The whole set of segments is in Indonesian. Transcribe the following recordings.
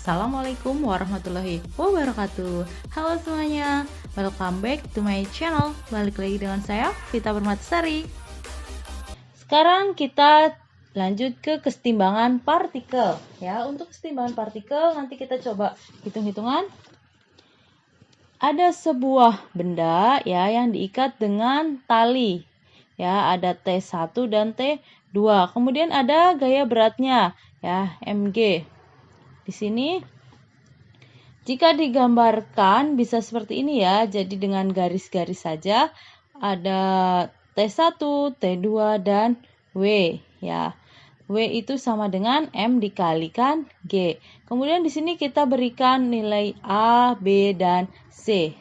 Assalamualaikum warahmatullahi wabarakatuh. Halo semuanya, welcome back to my channel. Balik lagi dengan saya, Vita Permatasari. Sekarang kita lanjut ke kesetimbangan partikel. Ya, untuk kesetimbangan partikel nanti kita coba hitung-hitungan. Ada sebuah benda ya yang diikat dengan tali. Ya, ada T1 dan T2. Kemudian ada gaya beratnya ya, mg. Di sini jika digambarkan bisa seperti ini ya. Jadi dengan garis-garis saja ada T1, T2 dan W ya. W itu sama dengan M dikalikan G. Kemudian di sini kita berikan nilai A, B dan C.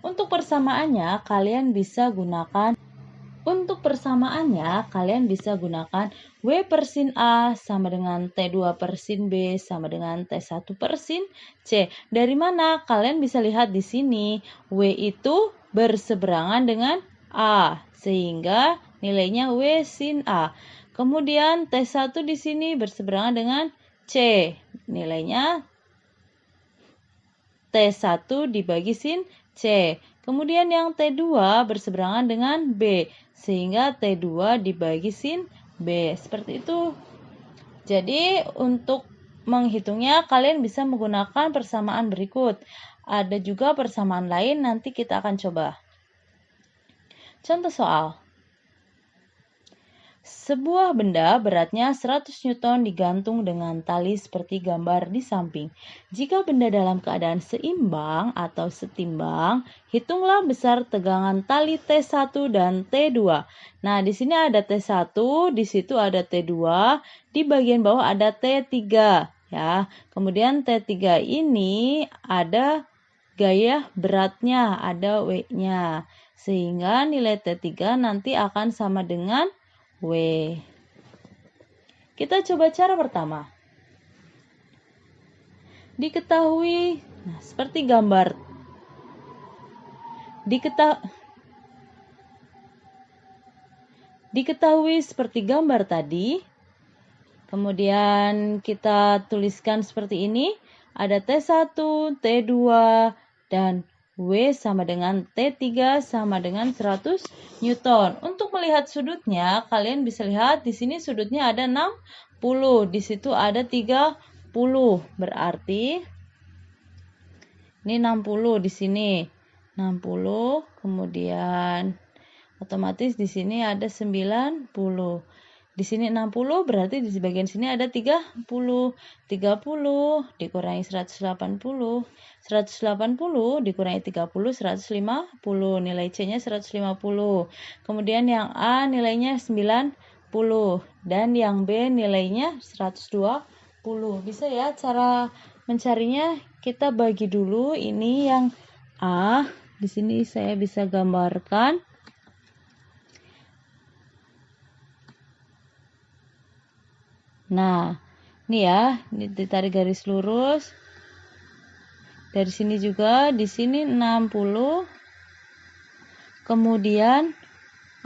Untuk persamaannya kalian bisa gunakan W per sin A sama dengan T2 per sin B sama dengan T1 per sin C. Dari mana? Kalian bisa lihat di sini W itu berseberangan dengan A, sehingga nilainya W sin A. Kemudian T1 di sini berseberangan dengan C, nilainya T1 dibagi sin C. Kemudian yang T2 berseberangan dengan B, sehingga T2 dibagi sin B. Seperti itu. Jadi untuk menghitungnya kalian bisa menggunakan persamaan berikut. Ada juga persamaan lain, nanti kita akan coba. Contoh soal. Sebuah benda beratnya 100 Newton digantung dengan tali seperti gambar di samping. Jika benda dalam keadaan seimbang atau setimbang, hitunglah besar tegangan tali T1 dan T2. Nah, di sini ada T1, di situ ada T2, di bagian bawah ada T3 ya. Kemudian T3 ini ada gaya beratnya, ada W-nya. Sehingga nilai T3 nanti akan sama dengan W. Kita coba cara pertama. Diketahui, seperti gambar. Diketahui seperti gambar tadi. Kemudian kita tuliskan seperti ini. Ada T1, T2, dan W sama dengan T3 sama dengan 100 Newton. Untuk melihat sudutnya, kalian bisa lihat di sini sudutnya ada 60, di situ ada 30. Berarti ini 60 di sini. 60, kemudian otomatis di sini ada 90. Di sini 60, berarti di bagian sini ada 30. 30 dikurangi 180. 180 dikurangi 30, 150. Nilai C-nya 150. Kemudian yang A nilainya 90. Dan yang B nilainya 120. Bisa ya cara mencarinya. Kita bagi dulu ini yang A. Di sini saya bisa gambarkan. Nah, ini ya, ini ditarik garis lurus. Dari sini juga, di sini 60. Kemudian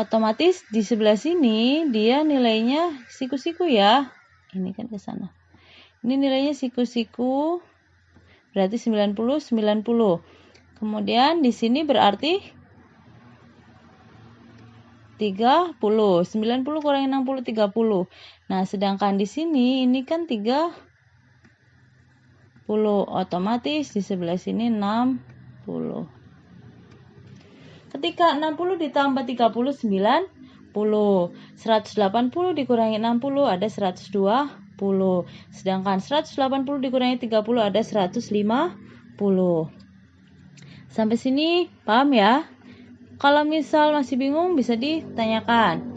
otomatis di sebelah sini dia nilainya siku-siku ya. Ini kan ke sana. Ini nilainya siku-siku. Berarti 90, 90. Kemudian di sini berarti 30. 90 kurangi 60, 30. Nah, sedangkan di sini ini kan 30. Otomatis di sebelah sini 60. Ketika 60 ditambah 30, 90. 180 dikurangi 60 ada 120. Sedangkan 180 dikurangi 30 ada 150. Sampai sini paham ya? Kalau misal masih bingung bisa ditanyakan.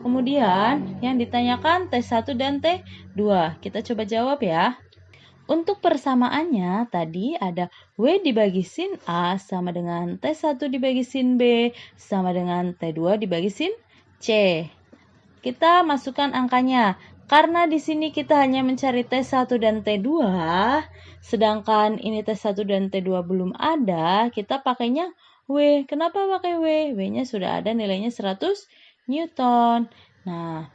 Kemudian yang ditanyakan T1 dan T2. Kita coba jawab ya. Untuk persamaannya tadi ada W dibagi sin A sama dengan T1 dibagi sin B sama dengan T2 dibagi sin C. Kita masukkan angkanya. Karena di sini kita hanya mencari T1 dan T2, sedangkan ini T1 dan T2 belum ada, kita pakainya W. Kenapa pakai W? W-nya sudah ada nilainya 100 Newton. Nah,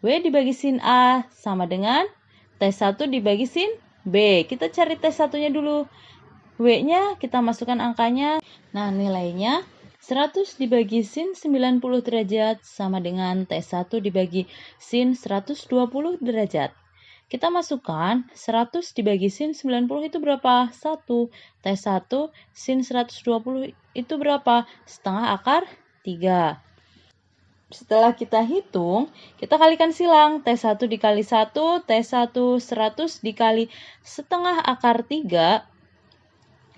W dibagi sin A sama dengan T1 dibagi sin B. Kita cari T1-nya dulu. W-nya kita masukkan angkanya. Nah, nilainya 100 dibagi sin 90 derajat sama dengan T1 dibagi sin 120 derajat. Kita masukkan 100 dibagi sin 90 itu berapa? 1. T1 sin 120 itu berapa? Setengah akar 3. Setelah kita hitung, kita kalikan silang. T1 dikali 1, T1 100 dikali setengah akar 3.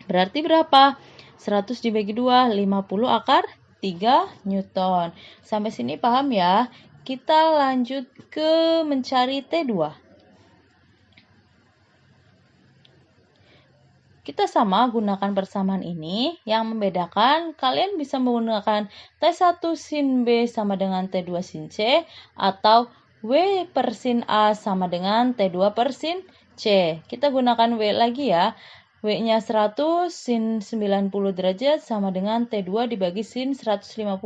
Berarti berapa? 100 dibagi 2, 50 akar 3 Newton. Sampai sini paham ya? Kita lanjut ke mencari T2. Kita sama gunakan persamaan ini. Yang membedakan, kalian bisa menggunakan T1 sin B sama dengan T2 sin C, atau W per sin A sama dengan T2 per sin C. Kita gunakan W lagi ya. W-nya 100 sin 90 derajat sama dengan T2 dibagi sin 150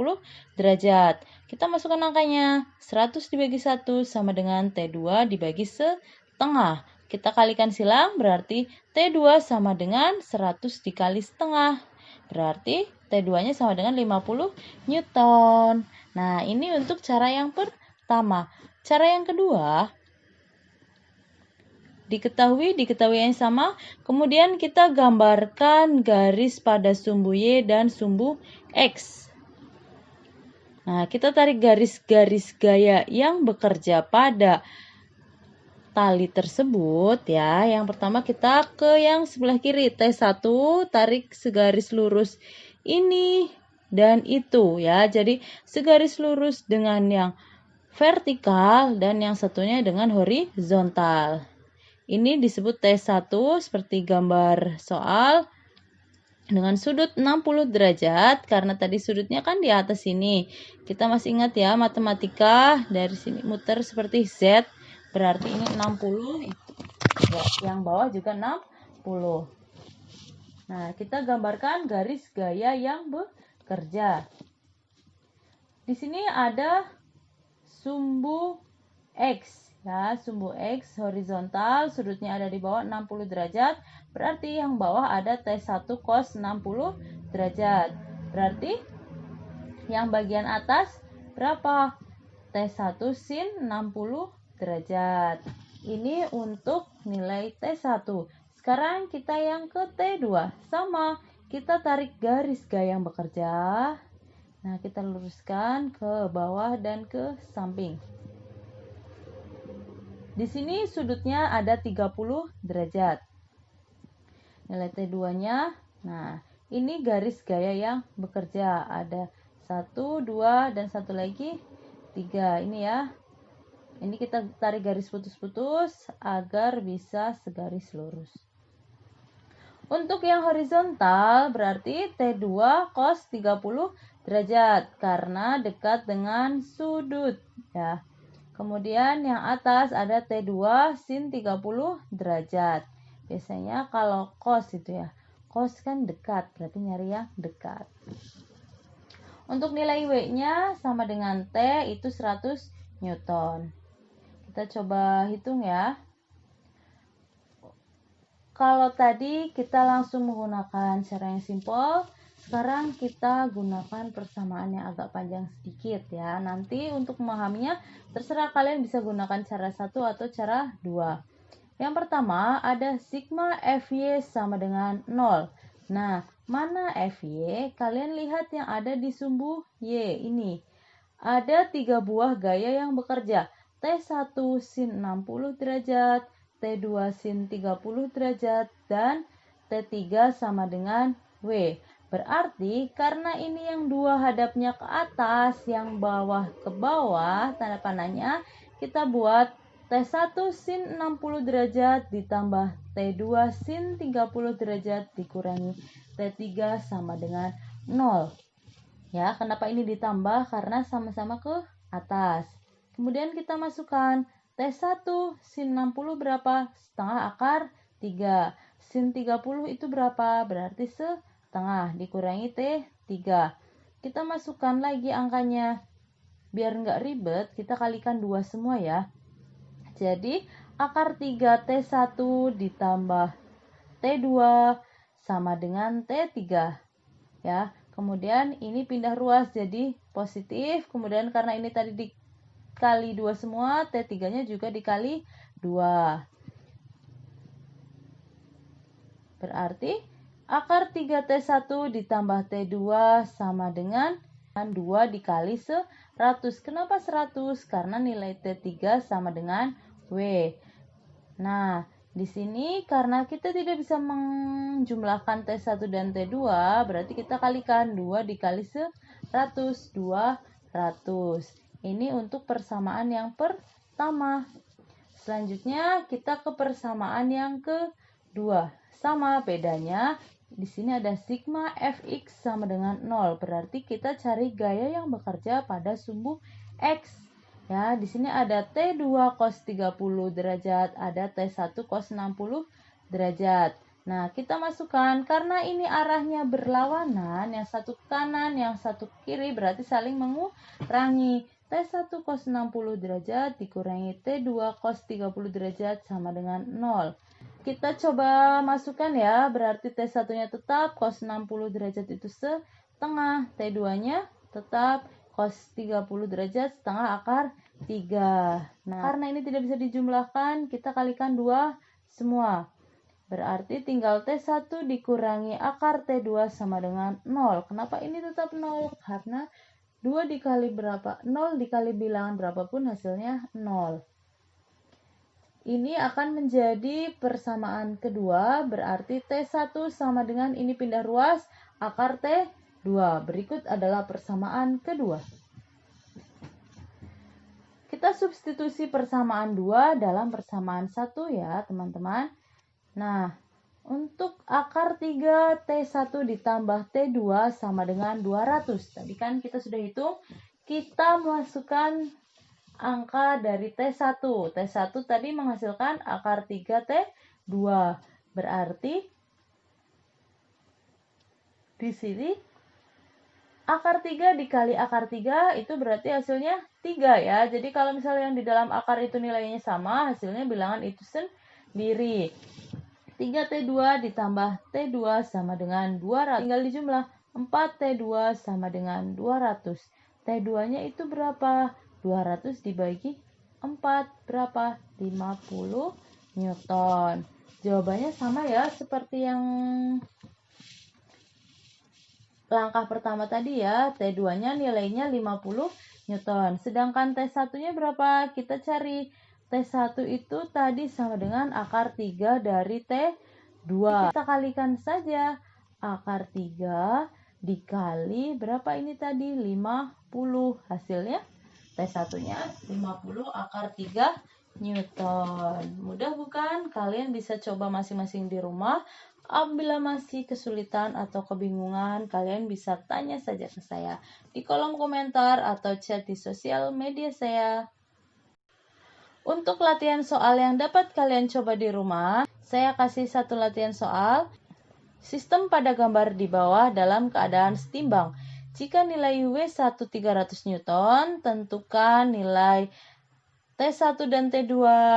derajat. Kita masukkan angkanya. 100 dibagi 1 sama dengan T2 dibagi setengah. Kita kalikan silang, berarti T2 sama dengan 100 dikali setengah. Berarti T2-nya sama dengan 50 Newton. Nah, ini untuk cara yang pertama. Cara yang kedua, diketahui yang sama, kemudian kita gambarkan garis pada sumbu Y dan sumbu X. Nah, kita tarik garis-garis gaya yang bekerja pada tali tersebut ya. Yang pertama kita ke yang sebelah kiri, T1, tarik segaris lurus ini dan itu ya. Jadi segaris lurus dengan yang vertikal dan yang satunya dengan horizontal. Ini disebut T1 seperti gambar soal dengan sudut 60 derajat karena tadi sudutnya kan di atas sini. Kita masih ingat ya matematika, dari sini muter seperti Z, berarti ini 60, ya, yang bawah juga 60. Nah, kita gambarkan garis gaya yang bekerja. Di sini ada sumbu X. Ya, sumbu X horizontal, sudutnya ada di bawah 60 derajat, berarti yang bawah ada T1 cos 60 derajat. Berarti yang bagian atas berapa? T1 sin 60 derajat. Ini untuk nilai T1. Sekarang kita yang ke T2. Sama, kita tarik garis gaya yang bekerja. Nah, kita luruskan ke bawah dan ke samping. Di sini sudutnya ada 30 derajat. Nilai T2-nya, nah ini garis gaya yang bekerja. Ada 1, 2, dan satu lagi 3. Ini ya. Ini kita tarik garis putus-putus agar bisa segaris lurus. Untuk yang horizontal berarti T2 cos 30 derajat karena dekat dengan sudut ya. Kemudian yang atas ada T2 sin 30 derajat. Biasanya kalau cos itu ya. Cos kan dekat, berarti nyari yang dekat. Untuk nilai W-nya sama dengan T itu 100 Newton. Kita coba hitung ya. Kalau tadi kita langsung menggunakan cara yang simpel, sekarang kita gunakan persamaan yang agak panjang sedikit ya. Nanti untuk memahaminya terserah kalian bisa gunakan cara 1 atau cara 2. Yang pertama ada sigma Fy sama dengan 0. Nah, mana Fy? Kalian lihat yang ada di sumbu Y ini. Ada 3 buah gaya yang bekerja. T1 sin 60 derajat, T2 sin 30 derajat, dan T3 sama dengan W. Berarti karena ini yang dua hadapnya ke atas, yang bawah ke bawah, tanda panahnya, kita buat T1 sin 60 derajat ditambah T2 sin 30 derajat dikurangi T3 sama dengan 0. Ya, kenapa ini ditambah? Karena sama-sama ke atas. Kemudian kita masukkan T1 sin 60 berapa? Setengah akar 3. Sin 30 itu berapa? Berarti setengah dikurangi T3. Kita masukkan lagi angkanya. Biar nggak ribet, kita kalikan 2 semua ya. Jadi akar 3 T1 ditambah T2 sama dengan T3. Ya, kemudian ini pindah ruas jadi positif, kemudian karena ini tadi dikali 2 semua, T3-nya juga dikali 2. Berarti akar 3T1 ditambah T2 sama dengan 2 dikali 100. Kenapa 100? Karena nilai T3 sama dengan W. Nah, di sini karena kita tidak bisa menjumlahkan T1 dan T2, berarti kita kalikan 2 dikali 100, 200. Ini untuk persamaan yang pertama. Selanjutnya kita ke persamaan yang kedua. Sama bedanya, di sini ada sigma fx sama dengan 0. Berarti kita cari gaya yang bekerja pada sumbu x. Ya, di sini ada T2 cos 30 derajat, ada T1 cos 60 derajat. Nah, kita masukkan karena ini arahnya berlawanan, yang satu ke kanan, yang satu ke kiri, berarti saling mengurangi. T1 cos 60 derajat dikurangi T2 cos 30 derajat sama dengan 0. Kita coba masukkan ya, berarti T1-nya tetap, cos 60 derajat itu setengah, T2-nya tetap, cos 30 derajat setengah akar 3. Nah, karena ini tidak bisa dijumlahkan, kita kalikan 2 semua. Berarti tinggal T1 dikurangi akar T2 sama dengan 0. Kenapa ini tetap 0? Karena 2 dikali berapa? 0 dikali bilangan berapapun hasilnya 0. Ini akan menjadi persamaan kedua, berarti T1 sama dengan ini pindah ruas, akar T2. Berikut adalah persamaan kedua. Kita substitusi persamaan 2 dalam persamaan 1 ya, teman-teman. Nah, untuk akar 3 T1 ditambah T2 sama dengan 200. Tadi kan kita sudah hitung, kita masukkan angka dari T1. T1 tadi menghasilkan akar 3 T2. Berarti di sini akar 3 dikali akar 3 itu berarti hasilnya 3 ya. Jadi kalau misalnya yang di dalam akar itu nilainya sama, hasilnya bilangan itu sendiri. 3T2 ditambah T2 sama dengan 200. Tinggal dijumlah 4T2 sama dengan 200. T2-nya itu berapa? 200 dibagi 4 berapa? 50 Newton. Jawabannya sama ya seperti yang langkah pertama tadi ya. T2-nya nilainya 50 Newton. Sedangkan T1-nya berapa? Kita cari. T1 itu tadi sama dengan akar 3 dari T2. Kita kalikan saja. Akar 3 dikali berapa ini tadi? 50. Hasilnya T1-nya 50 akar 3 Newton. Mudah bukan? Kalian bisa coba masing-masing di rumah. Apabila masih kesulitan atau kebingungan, kalian bisa tanya saja ke saya di kolom komentar atau chat di sosial media saya. Untuk latihan soal yang dapat kalian coba di rumah, saya kasih satu latihan soal. Sistem pada gambar di bawah dalam keadaan setimbang. Jika nilai W1 300 Newton, tentukan nilai T1 dan T2,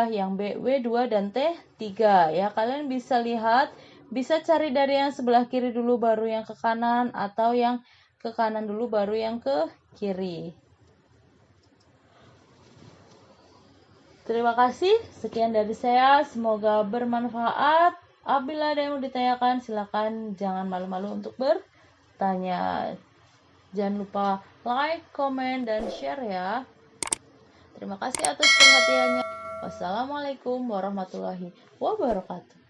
yang B, W2 dan T3. Ya, kalian bisa lihat, bisa cari dari yang sebelah kiri dulu baru yang ke kanan, atau yang ke kanan dulu baru yang ke kiri. Terima kasih, sekian dari saya, semoga bermanfaat. Apabila ada yang mau ditanyakan, silakan jangan malu-malu untuk bertanya. Jangan lupa like, komen, dan share ya. Terima kasih atas perhatiannya. Wassalamualaikum warahmatullahi wabarakatuh.